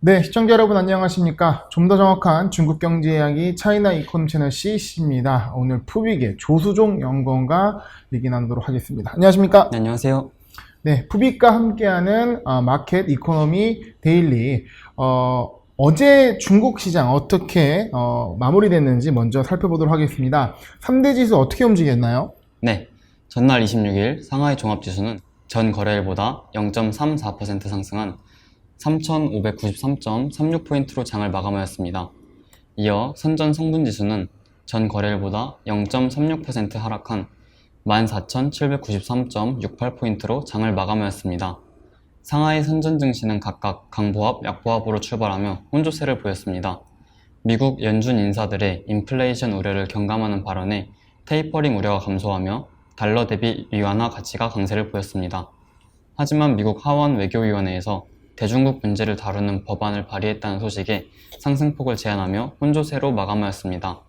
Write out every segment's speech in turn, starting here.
네, 시청자 여러분 안녕하십니까? 좀 더 정확한 중국 경제 이야기 차이나 이코노미 채널 CC입니다. 오늘 푸빅의 조수종 연구원과 얘기 나누도록 하겠습니다. 안녕하십니까? 네, 안녕하세요. 네, 푸빅과 함께하는 마켓 이코노미 데일리. 어제 중국 시장 어떻게 마무리됐는지 먼저 살펴보도록 하겠습니다. 3대 지수 어떻게 움직였나요? 네, 전날 26일 상하이 종합지수는 전 거래일보다 0.34% 상승한 3,593.36포인트로 장을 마감하였습니다. 이어 선전 성분지수는 전 거래일보다 0.36% 하락한 14,793.68포인트로 장을 마감하였습니다. 상하이 선전 증시는 각각 강보합, 약보합으로 출발하며 혼조세를 보였습니다. 미국 연준 인사들의 인플레이션 우려를 경감하는 발언에 테이퍼링 우려가 감소하며 달러 대비 위안화 가치가 강세를 보였습니다. 하지만 미국 하원 외교위원회에서 대중국 문제를 다루는 법안을 발의했다는 소식에 상승폭을 제한하며 혼조세로 마감하였습니다.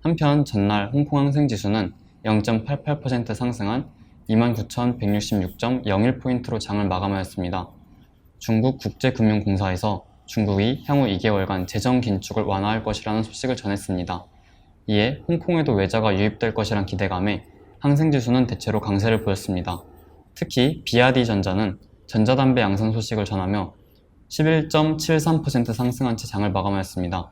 한편 전날 홍콩 항생지수는 0.88% 상승한 29,166.01포인트로 장을 마감하였습니다. 중국 국제금융공사에서 중국이 향후 2개월간 재정 긴축을 완화할 것이라는 소식을 전했습니다. 이에 홍콩에도 외자가 유입될 것이란 기대감에 항생지수는 대체로 강세를 보였습니다. 특히 비아디전자는 전자담배 양산 소식을 전하며 11.73% 상승한 채 장을 마감하였습니다.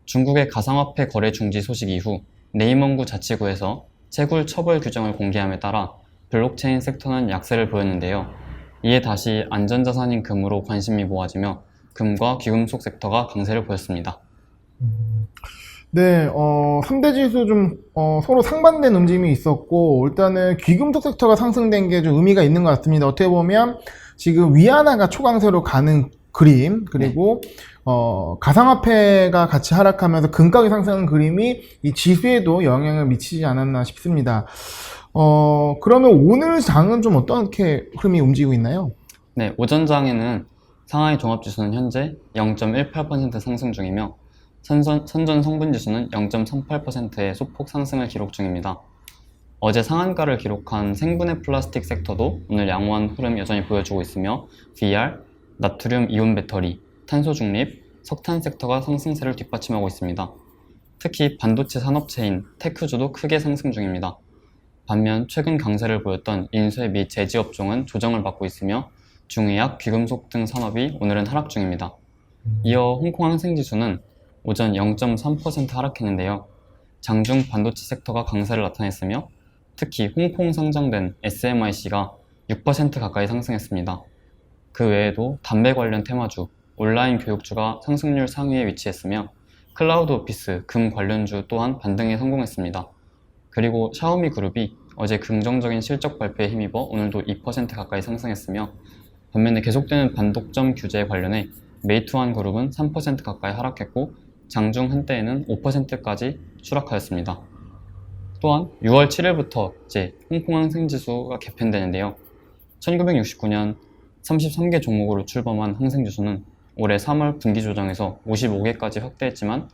중국의 가상화폐 거래 중지 소식 이후 네이먼구 자치구에서 채굴 처벌 규정을 공개함에 따라 블록체인 섹터는 약세를 보였는데요. 이에 다시 안전자산인 금으로 관심이 모아지며 금과 귀금속 섹터가 강세를 보였습니다. 네, 3대 지수 좀 서로 상반된 움직임이 있었고, 일단은 귀금속 섹터가 상승된 게 좀 의미가 있는 것 같습니다. 어떻게 보면 지금 위안화가 초강세로 가는 그림, 그리고 가상화폐가 같이 하락하면서 금값이 상승하는 그림이 이 지수에도 영향을 미치지 않았나 싶습니다. 그러면 오늘 장은 좀 어떻게 흐름이 움직이고 있나요? 네, 오전장에는 상하이 종합지수는 현재 0.18% 상승 중이며 선전 성분지수는 0.38%의 소폭 상승을 기록 중입니다. 어제 상한가를 기록한 생분해 플라스틱 섹터도 오늘 양호한 흐름 여전히 보여주고 있으며 VR, 나트륨 이온 배터리, 탄소 중립, 석탄 섹터가 상승세를 뒷받침하고 있습니다. 특히 반도체 산업체인 테크주도 크게 상승 중입니다. 반면 최근 강세를 보였던 인쇄 및 제지 업종은 조정을 받고 있으며 중의약, 귀금속 등 산업이 오늘은 하락 중입니다. 이어 홍콩 항생지수는 오전 0.3% 하락했는데요. 장중 반도체 섹터가 강세를 나타냈으며 특히 홍콩 상장된 SMIC가 6% 가까이 상승했습니다. 그 외에도 담배 관련 테마주, 온라인 교육주가 상승률 상위에 위치했으며 클라우드 오피스, 금 관련주 또한 반등에 성공했습니다. 그리고 샤오미 그룹이 어제 긍정적인 실적 발표에 힘입어 오늘도 2% 가까이 상승했으며 반면에 계속되는 반독점 규제에 관련해 메이투안 그룹은 3% 가까이 하락했고 장중 한때에는 5%까지 추락하였습니다. 또한 6월 7일부터 이제 홍콩 항생지수가 개편되는데요. 1969년 33개 종목으로 출범한 항생지수는 올해 3월 분기 조정에서 55개까지 확대했지만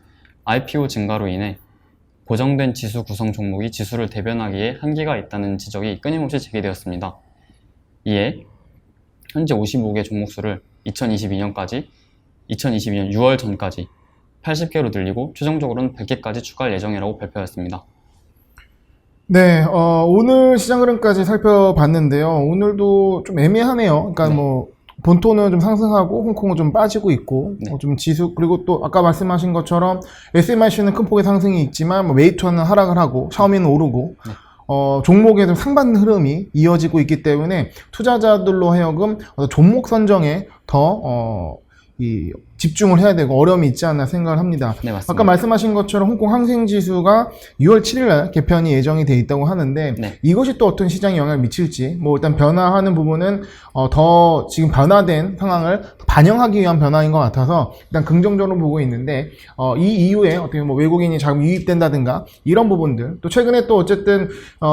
IPO 증가로 인해 고정된 지수 구성 종목이 지수를 대변하기에 한계가 있다는 지적이 끊임없이 제기되었습니다. 이에 현재 55개 종목수를 2022년 6월 전까지 80개로 늘리고 최종적으로는 100개까지 추가할 예정이라고 발표했습니다. 네, 오늘 시장 흐름까지 살펴봤는데요. 오늘도 좀 애매하네요. 그러니까 네. 뭐 본토는 좀 상승하고 홍콩은 좀 빠지고 있고, 네. 좀 지수, 그리고 또 아까 말씀하신 것처럼 SMIC는 큰 폭의 상승이 있지만 뭐 메이투어는 하락을 하고 샤오미는 오르고, 네. 종목에 좀 상반 흐름이 이어지고 있기 때문에 투자자들로 하여금 종목 선정에 더 집중을 해야 되고 어려움이 있지 않나 생각을 합니다. 네, 맞습니다. 아까 말씀하신 것처럼 홍콩 항생지수가 6월 7일 개편이 예정이 돼 있다고 하는데 네. 이것이 또 어떤 시장에 영향을 미칠지 뭐 일단 변화하는 부분은 더 지금 변화된 상황을 반영하기 위한 변화인 것 같아서 일단 긍정적으로 보고 있는데 이 이후에 어떻게 뭐 외국인이 자금 유입된다든가 이런 부분들 또 최근에 또 어쨌든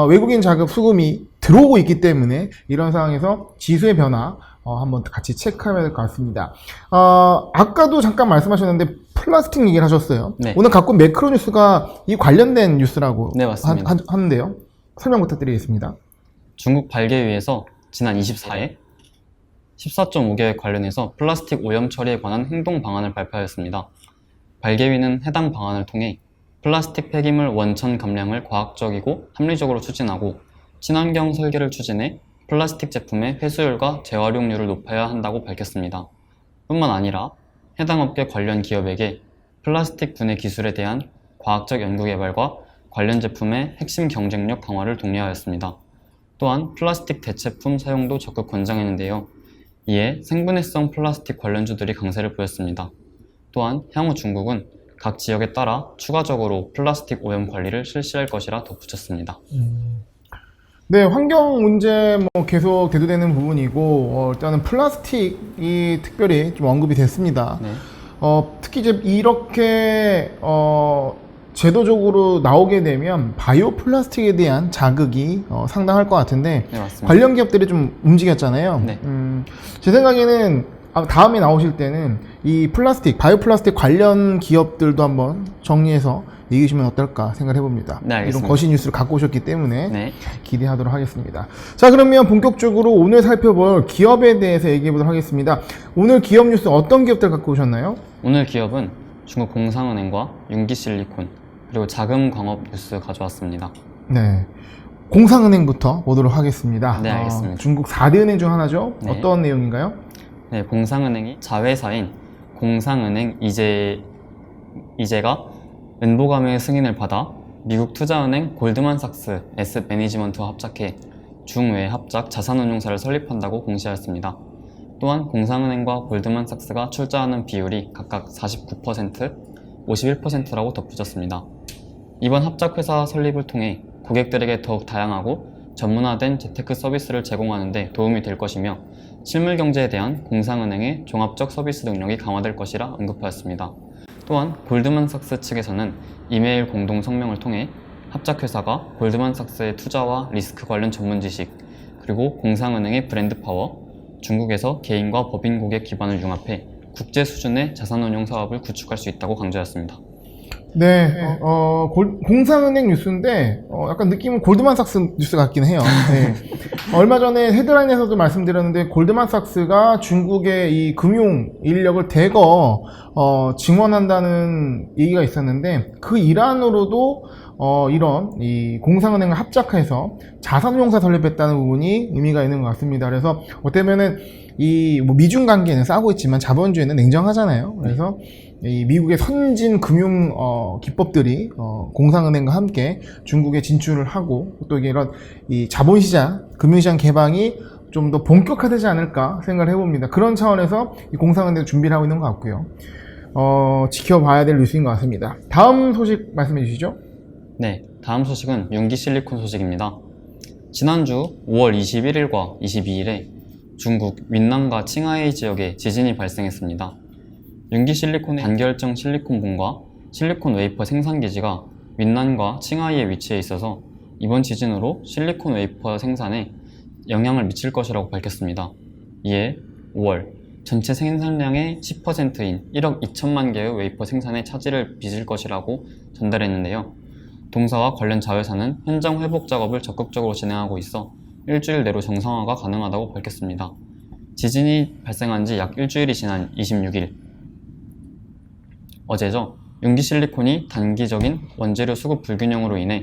외국인 자금 수금이 들어오고 있기 때문에 이런 상황에서 지수의 변화 한번 같이 체크해야 될 것 같습니다. 아까도 잠깐 말씀하셨는데 플라스틱 얘기를 하셨어요. 네. 오늘 갖고 온 매크로 뉴스가 이 관련된 뉴스라고 네, 맞습니다. 하는데요. 설명 부탁드리겠습니다. 중국 발개위에서 지난 24일 14.5개에 관련해서 플라스틱 오염 처리에 관한 행동 방안을 발표하였습니다. 발개위는 해당 방안을 통해 플라스틱 폐기물 원천 감량을 과학적이고 합리적으로 추진하고 친환경 설계를 추진해 플라스틱 제품의 회수율과 재활용률을 높여야 한다고 밝혔습니다. 뿐만 아니라 해당 업계 관련 기업에게 플라스틱 분해 기술에 대한 과학적 연구 개발과 관련 제품의 핵심 경쟁력 강화를 독려하였습니다. 또한 플라스틱 대체품 사용도 적극 권장했는데요. 이에 생분해성 플라스틱 관련주들이 강세를 보였습니다. 또한 향후 중국은 각 지역에 따라 추가적으로 플라스틱 오염 관리를 실시할 것이라 덧붙였습니다. 네, 환경 문제 뭐 계속 대두되는 부분이고, 일단은 플라스틱이 특별히 좀 언급이 됐습니다. 네. 특히 이제 이렇게, 제도적으로 나오게 되면 바이오 플라스틱에 대한 자극이 상당할 것 같은데, 네, 맞습니다. 관련 기업들이 좀 움직였잖아요. 네. 제 생각에는 다음에 나오실 때는 이 플라스틱, 바이오 플라스틱 관련 기업들도 한번 정리해서 얘기해 주시면 어떨까 생각을 해봅니다. 네, 알겠습니다. 이런 거시 뉴스를 갖고 오셨기 때문에 네. 기대하도록 하겠습니다. 자, 그러면 본격적으로 오늘 살펴볼 기업에 대해서 얘기해 보도록 하겠습니다. 오늘 기업 뉴스 어떤 기업들 갖고 오셨나요? 오늘 기업은 중국 공상은행과 융기실리콘 그리고 자금광업 뉴스 가져왔습니다. 네. 공상은행부터 보도록 하겠습니다. 네, 알겠습니다. 중국 4대 은행 중 하나죠? 네. 어떤 내용인가요? 네, 공상은행이 자회사인 공상은행 이제가 은보감의 승인을 받아 미국 투자은행 골드만삭스 에셋 매니지먼트와 합작해 중외 합작 자산운용사를 설립한다고 공시하였습니다. 또한 공상은행과 골드만삭스가 출자하는 비율이 각각 49%, 51%라고 덧붙였습니다. 이번 합작회사 설립을 통해 고객들에게 더욱 다양하고 전문화된 재테크 서비스를 제공하는 데 도움이 될 것이며 실물 경제에 대한 공상은행의 종합적 서비스 능력이 강화될 것이라 언급하였습니다. 또한 골드만삭스 측에서는 이메일 공동 성명을 통해 합작회사가 골드만삭스의 투자와 리스크 관련 전문 지식, 그리고 공상은행의 브랜드 파워, 중국에서 개인과 법인 고객 기반을 융합해 국제 수준의 자산운용 사업을 구축할 수 있다고 강조했습니다. 네, 공상은행 뉴스인데, 약간 느낌은 골드만삭스 뉴스 같긴 해요. 네. 얼마 전에 헤드라인에서도 말씀드렸는데, 골드만삭스가 중국의 이 금융 인력을 대거, 증원한다는 얘기가 있었는데, 그 일환으로도, 이런, 이 공상은행을 합작해서 자산운용사 설립했다는 부분이 의미가 있는 것 같습니다. 그래서, 어때면은, 뭐 미중 관계는 싸우고 있지만 자본주의는 냉정하잖아요. 그래서, 이 미국의 선진 금융 기법들이 공상은행과 함께 중국에 진출을 하고 또 이런 이 자본시장, 금융시장 개방이 좀 더 본격화되지 않을까 생각을 해봅니다. 그런 차원에서 이 공상은행 준비를 하고 있는 것 같고요. 지켜봐야 될 뉴스인 것 같습니다. 다음 소식 말씀해 주시죠. 네, 다음 소식은 융기실리콘 소식입니다. 지난주 5월 21일과 22일에 중국 윈난과 칭하이 지역에 지진이 발생했습니다. 융기실리콘의 단결정 실리콘본과 실리콘 웨이퍼 생산기지가 윈난과 칭하이에 위치해 있어서 이번 지진으로 실리콘 웨이퍼 생산에 영향을 미칠 것이라고 밝혔습니다. 이에 5월 전체 생산량의 10%인 1억 2천만 개의 웨이퍼 생산에 차질을 빚을 것이라고 전달했는데요. 동사와 관련 자회사는 현장 회복 작업을 적극적으로 진행하고 있어 일주일 내로 정상화가 가능하다고 밝혔습니다. 지진이 발생한 지 약 일주일이 지난 26일 어제죠. 융기실리콘이 단기적인 원재료 수급 불균형으로 인해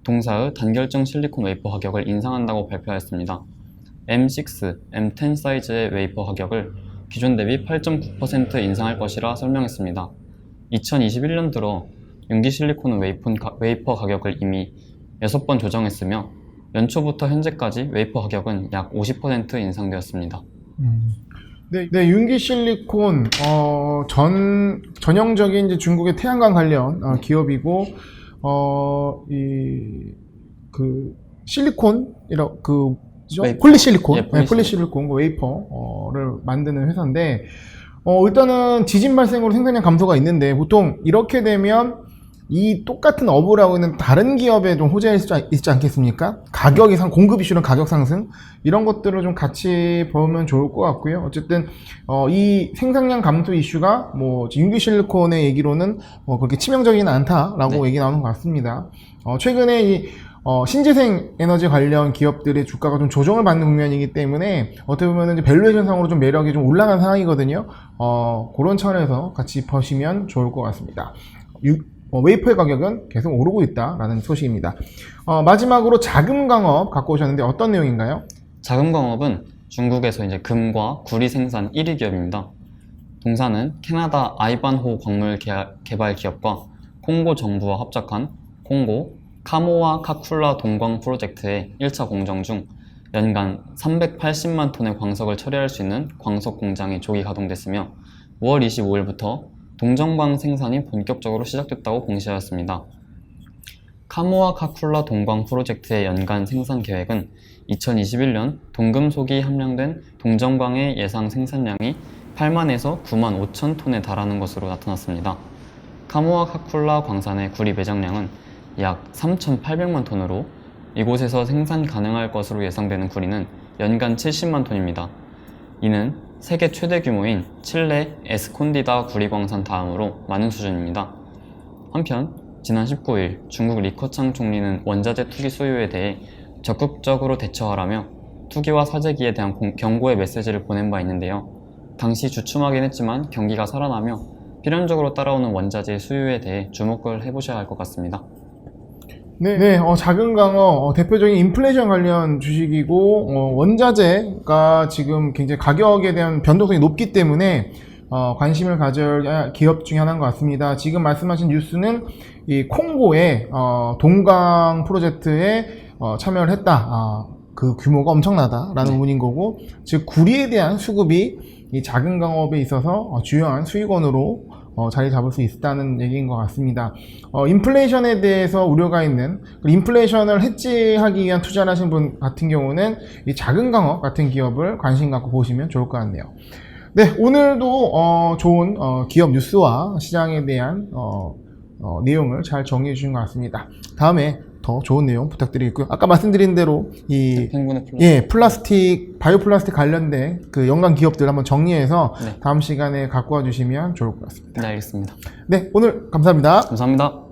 동사의 단결정 실리콘 웨이퍼 가격을 인상한다고 발표하였습니다. M6, M10 사이즈의 웨이퍼 가격을 기존 대비 8.9% 인상할 것이라 설명했습니다. 2021년 들어 융기실리콘 웨이퍼 가격을 이미 6번 조정했으며 연초부터 현재까지 웨이퍼 가격은 약 50% 인상되었습니다. 네, 융기실리콘 전형적인 이제 중국의 태양광 관련 기업이고 실리콘이라 폴리실리콘, 예, 폴리실리콘 웨이퍼를 만드는 회사인데 일단은 지진 발생으로 생산량 감소가 있는데 보통 이렇게 되면 이 똑같은 업을 하고 있는 다른 기업에 좀 호재가 있지 않겠습니까? 가격 이상, 공급 이슈는 가격 상승 이런 것들을 좀 같이 보면 좋을 것 같고요. 어쨌든 이 생산량 감소 이슈가 뭐 융기실리콘의 얘기로는 그렇게 치명적이진 않다라고 얘기 나오는 것 같습니다. 최근에 이 신재생 에너지 관련 기업들의 주가가 좀 조정을 받는 국면이기 때문에 어떻게 보면 이제 밸류에이션 상으로 좀 매력이 좀 올라간 상황이거든요. 그런 차원에서 같이 보시면 좋을 것 같습니다. 웨이퍼의 가격은 계속 오르고 있다라는 소식입니다. 마지막으로 자금광업 갖고 오셨는데 어떤 내용인가요? 자금광업은 중국에서 이제 금과 구리 생산 1위 기업입니다. 동사는 캐나다 아이반호 광물 개발 기업과 콩고 정부와 합작한 콩고 카모아 카쿨라 동광 프로젝트의 1차 공정 중 연간 380만 톤의 광석을 처리할 수 있는 광석 공장이 조기 가동됐으며 5월 25일부터 동정광 생산이 본격적으로 시작됐다고 공시하였습니다. 카모아 카쿨라 동광 프로젝트의 연간 생산 계획은 2021년 동금속이 함량된 동정광의 예상 생산량이 8만에서 9만 5천 톤에 달하는 것으로 나타났습니다. 카모아 카쿨라 광산의 구리 매장량은 약 3,800만 톤으로 이곳에서 생산 가능할 것으로 예상되는 구리는 연간 70만 톤입니다. 이는 세계 최대 규모인 칠레 에스콘디다 구리광산 다음으로 많은 수준입니다. 한편 지난 19일 중국 리커창 총리는 원자재 투기 수요에 대해 적극적으로 대처하라며 투기와 사재기에 대한 경고의 메시지를 보낸 바 있는데요. 당시 주춤하긴 했지만 경기가 살아나며 필연적으로 따라오는 원자재 수요에 대해 주목을 해보셔야 할 것 같습니다. 네, 자금광업 대표적인 인플레이션 관련 주식이고 원자재가 지금 굉장히 가격에 대한 변동성이 높기 때문에 관심을 가져야 기업 중에 하나인 것 같습니다. 지금 말씀하신 뉴스는 이 콩고의 동광 프로젝트에 참여를 했다. 그 규모가 엄청나다라는 부분인 거고, 즉 구리에 대한 수급이 이 자금광업에 있어서 주요한 수익원으로 자리 잡을 수 있다는 얘기인 것 같습니다. 인플레이션에 대해서 우려가 있는, 인플레이션을 해지하기 위한 투자를 하신 분 같은 경우는 이 자금광업 같은 기업을 관심 갖고 보시면 좋을 것 같네요. 네, 오늘도 좋은 기업 뉴스와 시장에 대한 내용을 잘 정리해 주신 것 같습니다. 다음에 더 좋은 내용 부탁드리고요. 아까 말씀드린 대로 이 플라스틱, 바이오 플라스틱 관련된 그 연관 기업들 한번 정리해서 다음 시간에 갖고 와 주시면 좋을 것 같습니다. 네, 알겠습니다. 네, 오늘 감사합니다. 감사합니다.